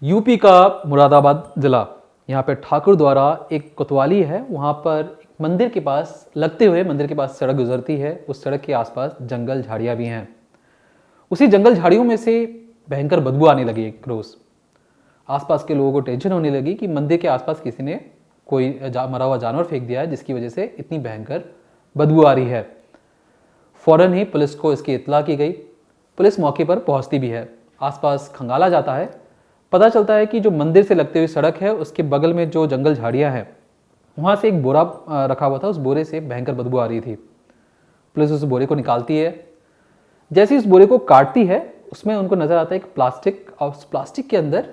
UP का मुरादाबाद ज़िला, यहाँ पे ठाकुर द्वारा एक कोतवाली है। वहाँ पर एक मंदिर के पास लगते हुए मंदिर के पास सड़क गुजरती है। उस सड़क के आसपास जंगल झाड़ियाँ भी हैं। उसी जंगल झाड़ियों में से भयंकर बदबू आने लगी एक रोज़। आसपास के लोगों को टेंशन होने लगी कि मंदिर के आसपास किसी ने कोई मरा हुआ जानवर फेंक दिया है, जिसकी वजह से इतनी भयंकर बदबू आ रही है। फ़ौरन ही पुलिस को इसकी इत्तला की गई। पुलिस मौके पर पहुंचती भी है। आसपास खंगाला जाता है। पता चलता है कि जो मंदिर से लगते हुए सड़क है, उसके बगल में जो जंगल झाड़ियाँ हैं, वहाँ से एक बोरा रखा हुआ था। उस बोरे से भयंकर बदबू आ रही थी। पुलिस उस बोरे को निकालती है। जैसे इस बोरे को काटती है, उसमें उनको नज़र आता है एक प्लास्टिक, और उस प्लास्टिक के अंदर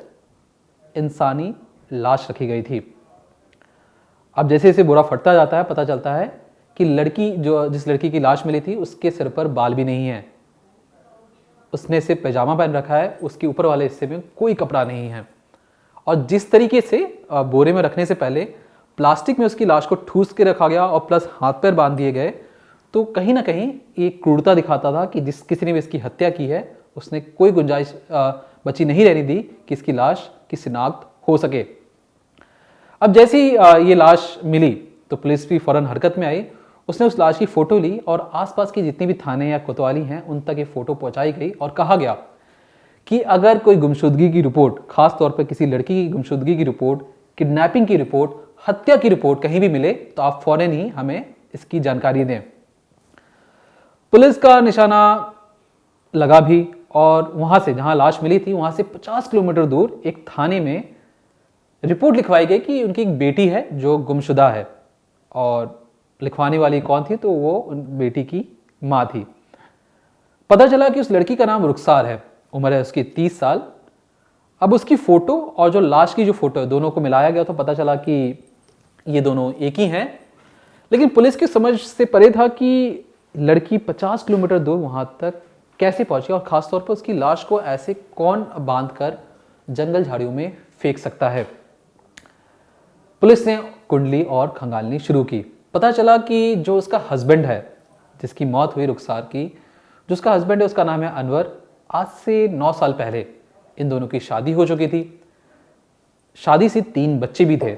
इंसानी लाश रखी गई थी। अब जैसे जैसे बोरा फटता जाता है, पता चलता है कि जिस लड़की की लाश मिली थी, उसके सिर पर बाल भी नहीं है। उसने सिर्फ पैजामा पहन रखा है, उसके ऊपर वाले हिस्से में कोई कपड़ा नहीं है। और जिस तरीके से बोरे में रखने से पहले प्लास्टिक में उसकी लाश को ठूस के रखा गया और प्लस हाथ पैर बांध दिए गए, तो कहीं ना कहीं ये क्रूरता दिखाता था कि किसी ने भी इसकी हत्या की है, उसने कोई गुंजाइश बची नहीं रहने दी कि इसकी लाश की शिनाख्त हो सके। अब जैसी ये लाश मिली तो पुलिस भी फौरन हरकत में आई। उसने उस लाश की फ़ोटो ली और आसपास की जितनी भी थाने या कोतवाली हैं, उन तक ये फ़ोटो पहुंचाई गई और कहा गया कि अगर कोई गुमशुदगी की रिपोर्ट, खास तौर पर किसी लड़की की गुमशुदगी की रिपोर्ट, किडनैपिंग की रिपोर्ट, हत्या की रिपोर्ट कहीं भी मिले, तो आप फौरन ही हमें इसकी जानकारी दें। पुलिस का निशाना लगा भी और वहां से, जहां लाश मिली थी, वहां से 50 किलोमीटर दूर एक थाने में रिपोर्ट लिखवाई गई कि उनकी एक बेटी है जो गुमशुदा है। और लिखवाने वाली कौन थी? तो वो उन बेटी की माँ थी। पता चला कि उस लड़की का नाम रुखसार है। उम्र है उसकी 30 साल। अब उसकी फ़ोटो और जो लाश की जो फ़ोटो है, दोनों को मिलाया गया तो पता चला कि ये दोनों एक ही हैं। लेकिन पुलिस की समझ से परे था कि लड़की 50 किलोमीटर दूर वहाँ तक कैसे पहुँची, और ख़ासतौर पर उसकी लाश को ऐसे कौन बांध कर जंगल झाड़ियों में फेंक सकता है। पुलिस ने कुंडली और खंगालनी शुरू की। पता चला कि जो उसका हस्बैंड है, जिसकी मौत हुई रुखसार की, जो उसका हस्बैंड है उसका नाम है अनवर। आज से 9 साल पहले इन दोनों की शादी हो चुकी थी। शादी से 3 बच्चे भी थे।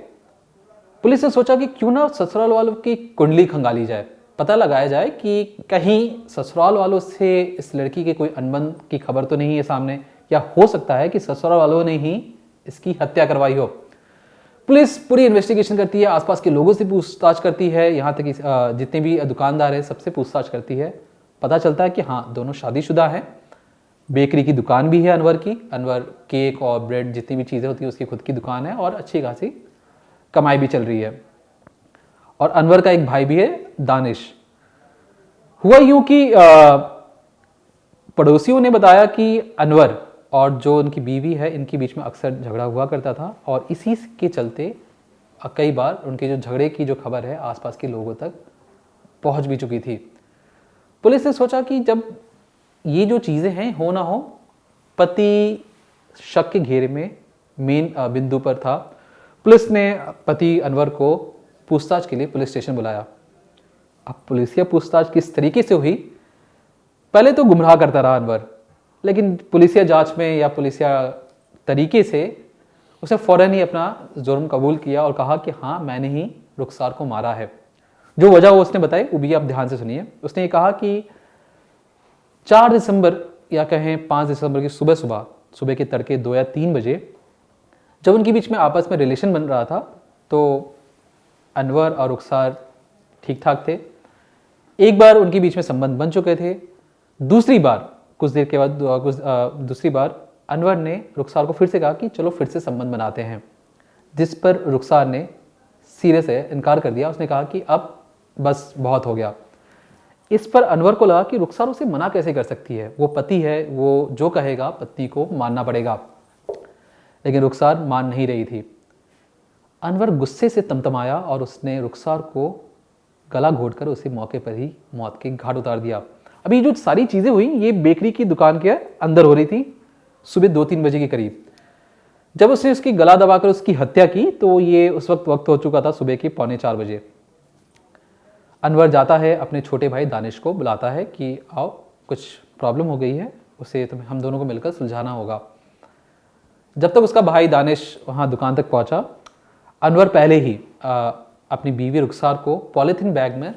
पुलिस ने सोचा कि क्यों ना ससुराल वालों की कुंडली खंगाली जाए, पता लगाया जाए कि कहीं ससुराल वालों से इस लड़की के कोई अनबन की खबर तो नहीं है सामने, या हो सकता है कि ससुराल वालों ने ही इसकी हत्या करवाई हो। पुलिस पूरी इन्वेस्टिगेशन करती है, आसपास के लोगों से पूछताछ करती है, यहाँ तक कि जितने भी दुकानदार हैं सबसे पूछताछ करती है। पता चलता है कि हाँ, दोनों शादीशुदा हैं। बेकरी की दुकान भी है अनवर की। अनवर केक और ब्रेड, जितनी भी चीज़ें होती है, उसकी खुद की दुकान है और अच्छी खासी कमाई भी चल रही है। और अनवर का एक भाई भी है, दानिश। हुआ यूं कि पड़ोसियों ने बताया कि अनवर और जो उनकी बीवी है, इनके बीच में अक्सर झगड़ा हुआ करता था, और इसी के चलते कई बार उनके जो झगड़े की जो खबर है आसपास के लोगों तक पहुंच भी चुकी थी। पुलिस ने सोचा कि जब ये जो चीज़ें हैं, हो ना हो, पति शक के घेरे में मेन बिंदु पर था। पुलिस ने पति अनवर को पूछताछ के लिए पुलिस स्टेशन बुलाया। अब पुलिसिया पूछताछ किस तरीके से हुई? पहले तो गुमराह करता रहा अनवर, लेकिन पुलिसिया जांच में या पुलिसिया तरीके से उसने फ़ौरन ही अपना जुर्म कबूल किया और कहा कि हाँ, मैंने ही रुखसार को मारा है। जो वजह वो उसने बताई, वो भी आप ध्यान से सुनिए। उसने ये कहा कि 4 दिसंबर या कहें 5 दिसंबर की सुबह के तड़के 2 या 3 बजे, जब उनके बीच में आपस में रिलेशन बन रहा था, तो अनवर और रुखसार ठीक ठाक थे। एक बार उनके बीच में संबंध बन चुके थे। दूसरी बार कुछ देर के बाद दूसरी बार अनवर ने रुखसार को फिर से कहा कि चलो फिर से संबंध बनाते हैं, जिस पर रुखसार ने सीरियस है इनकार कर दिया। उसने कहा कि अब बस बहुत हो गया। इस पर अनवर को लगा कि रुखसार उसे मना कैसे कर सकती है, वो पति है, वो जो कहेगा पति को मानना पड़ेगा। लेकिन रुखसार मान नहीं रही थी। अनवर गुस्से से तमतमाया और उसने रुखसार को गला घोंटकर उसे मौके पर ही मौत के घाट उतार दिया। अभी जो सारी चीज़ें हुई, ये बेकरी की दुकान के अंदर हो रही थी, सुबह 2-3 बजे के करीब। जब उसने उसकी गला दबाकर उसकी हत्या की, तो ये उस वक्त हो चुका था सुबह के 3:45 बजे। अनवर जाता है, अपने छोटे भाई दानिश को बुलाता है कि आओ, कुछ प्रॉब्लम हो गई है, उसे हम दोनों को मिलकर सुलझाना होगा। जब तक उसका भाई दानिश वहाँ दुकान तक पहुँचा, अनवर पहले ही अपनी बीवी रुखसार को पॉलीथीन बैग में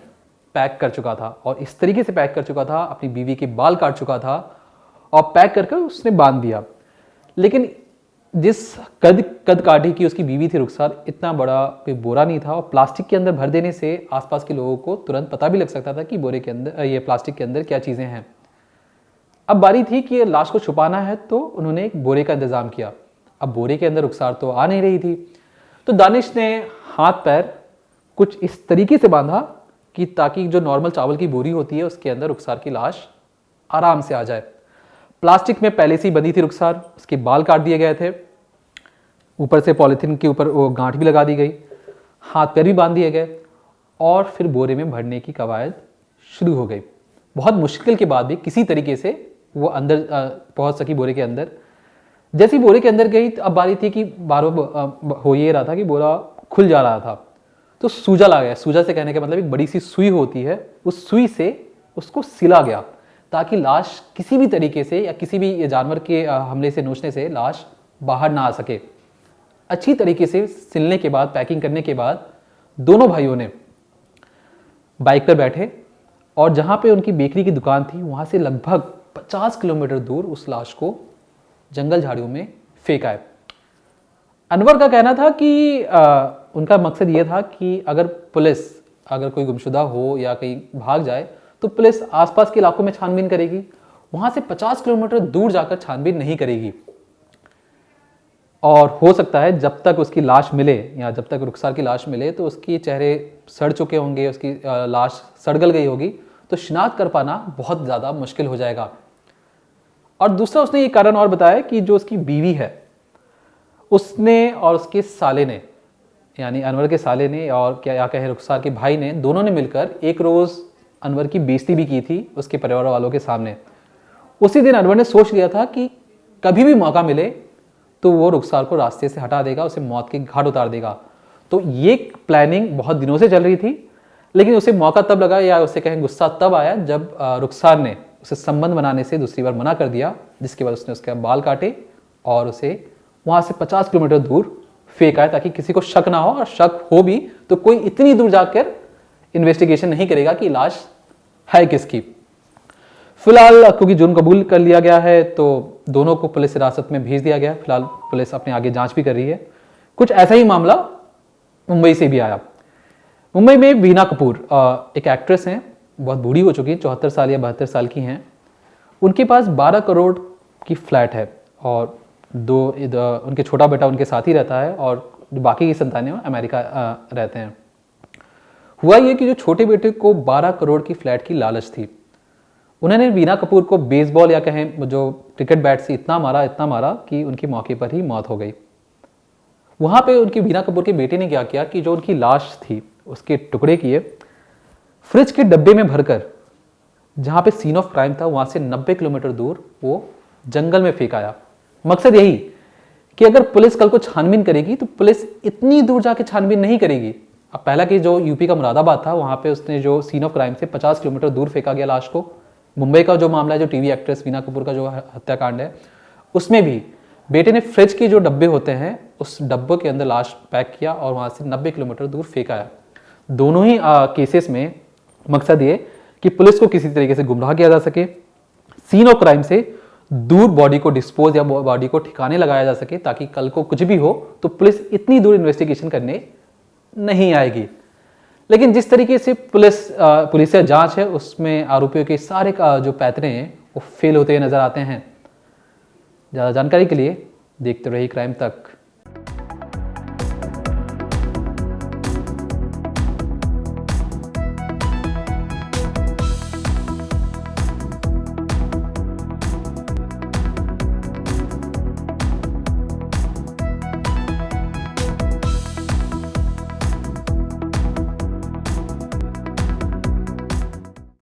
पैक कर चुका था और इस तरीके से पैक कर चुका था, अपनी बीवी के बाल काट चुका था और पैक करके उसने बांध दिया। लेकिन जिस कद काठी की उसकी बीवी थी रुखसार, इतना बड़ा कोई बोरा नहीं था और प्लास्टिक के अंदर भर देने से आसपास के लोगों को तुरंत पता भी लग सकता था कि बोरे के अंदर, ये प्लास्टिक के अंदर क्या चीज़ें हैं। अब बारी थी कि लाश को छुपाना है, तो उन्होंने एक बोरे का इंतज़ाम किया। अब बोरे के अंदर रुखसार तो आ नहीं रही थी, तो दानिश ने हाथ पैर कुछ इस तरीके से बांधा कि ताकि जो नॉर्मल चावल की बोरी होती है उसके अंदर रुखसार की लाश आराम से आ जाए। प्लास्टिक में पहले से ही बंधी थी रुखसार, उसके बाल काट दिए गए थे, ऊपर से पॉलीथीन के ऊपर वो गांठ भी लगा दी गई, हाथ पैर भी बांध दिए गए और फिर बोरे में भरने की कवायद शुरू हो गई। बहुत मुश्किल के बाद भी किसी तरीके से वो अंदर पहुंच सकी बोरे के अंदर। जैसी बोरे के अंदर गई, अब बारी थी कि बार बार हो ये रहा था कि बोरा खुल जा रहा था, तो सूजा ला गया। सूजा से कहने का मतलब एक बड़ी सी सुई होती है, उस सुई से उसको सिला गया ताकि लाश किसी भी तरीके से या किसी भी जानवर के हमले से नोचने से लाश बाहर ना आ सके। अच्छी तरीके से सिलने के बाद, पैकिंग करने के बाद, दोनों भाइयों ने बाइक पर बैठे और जहाँ पे उनकी बेकरी की दुकान थी वहाँ से लगभग 50 किलोमीटर दूर उस लाश को जंगल झाड़ियों में फेंक आए। अनवर का कहना था कि उनका मकसद ये था कि अगर पुलिस, अगर कोई गुमशुदा हो या कहीं भाग जाए तो पुलिस आसपास के इलाकों में छानबीन करेगी, वहाँ से 50 किलोमीटर दूर जाकर छानबीन नहीं करेगी। और हो सकता है जब तक उसकी लाश मिले या जब तक रुखसार की लाश मिले तो उसके चेहरे सड़ चुके होंगे, उसकी लाश सड़गल गई होगी, तो शिनाख्त कर पाना बहुत ज़्यादा मुश्किल हो जाएगा। और दूसरा उसने ये कारण और बताया कि जो उसकी बीवी है, उसने और उसके साले ने, यानी अनवर के साले ने और क्या कहे रुखसार के भाई ने, दोनों ने मिलकर एक रोज़ अनवर की बेइज्जती भी की थी उसके परिवार वालों के सामने। उसी दिन अनवर ने सोच लिया था कि कभी भी मौका मिले तो वो रुखसार को रास्ते से हटा देगा, उसे मौत के घाट उतार देगा। तो ये प्लानिंग बहुत दिनों से चल रही थी, लेकिन उसे मौका तब लगा या उसे कहें गुस्सा तब आया जब रुखसार ने उसे संबंध बनाने से दूसरी बार मना कर दिया, जिसके बाद उसने उसके बाल काटे और उसे वहाँ से 50 किलोमीटर दूर फेंक आया ताकि किसी को शक ना हो, और शक हो भी तो कोई इतनी दूर जाकर इन्वेस्टिगेशन नहीं करेगा कि लाश है किसकी। फिलहाल क्योंकि जुर्म कबूल कर लिया गया है तो दोनों को पुलिस हिरासत में भेज दिया गया। फिलहाल पुलिस अपने आगे जांच भी कर रही है। कुछ ऐसा ही मामला मुंबई से भी आया। मुंबई में वीना कपूर एक एक्ट्रेस हैं, बहुत बूढ़ी हो चुकी है, 74 साल या 72 साल की हैं। उनके पास 12 करोड़ की फ्लैट है और उनके छोटा बेटा उनके साथ ही रहता है और जो बाकी की संतानें अमेरिका रहते हैं। हुआ ये कि जो छोटे बेटे को 12 करोड़ की फ्लैट की लालच थी, उन्होंने वीना कपूर को बेसबॉल या कहें जो क्रिकेट बैट से इतना मारा कि उनकी मौके पर ही मौत हो गई। वहाँ पे उनकी वीना कपूर के बेटे ने क्या किया कि जो उनकी लाश थी उसके टुकड़े किए, फ्रिज के डब्बे में भरकर जहाँ पे सीन ऑफ क्राइम था वहाँ से 90 किलोमीटर दूर वो जंगल में फेंक आया। मकसद यही कि अगर पुलिस कल को छानबीन करेगी तो पुलिस इतनी दूर जाके छानबीन नहीं करेगी। अब पहला केस जो यूपी का मुरादाबाद था, वहाँ पे उसने जो सीन ऑफ क्राइम से 50 किलोमीटर दूर फेंका गया लाश को। मुंबई का जो मामला है, जो टीवी एक्ट्रेस वीना कपूर का जो हत्याकांड है, उसमें भी बेटे ने फ्रिज के जो डब्बे होते हैं उस डब्बे के अंदर लाश पैक किया और वहाँ से 90 किलोमीटर दूर फेंक आया। दोनों ही केसेस में मकसद ये कि पुलिस को किसी तरीके से गुमराह किया जा सके, सीन ऑफ क्राइम से दूर बॉडी को डिस्पोज या बॉडी को ठिकाने लगाया जा सके, ताकि कल को कुछ भी हो तो पुलिस इतनी दूर इन्वेस्टिगेशन करने नहीं आएगी। लेकिन जिस तरीके से पुलिस जांच है उसमें आरोपियों के सारे का जो पैतरे हैं वो फेल होते हुए नजर आते हैं। ज़्यादा जानकारी के लिए देखते रहिए क्राइम तक।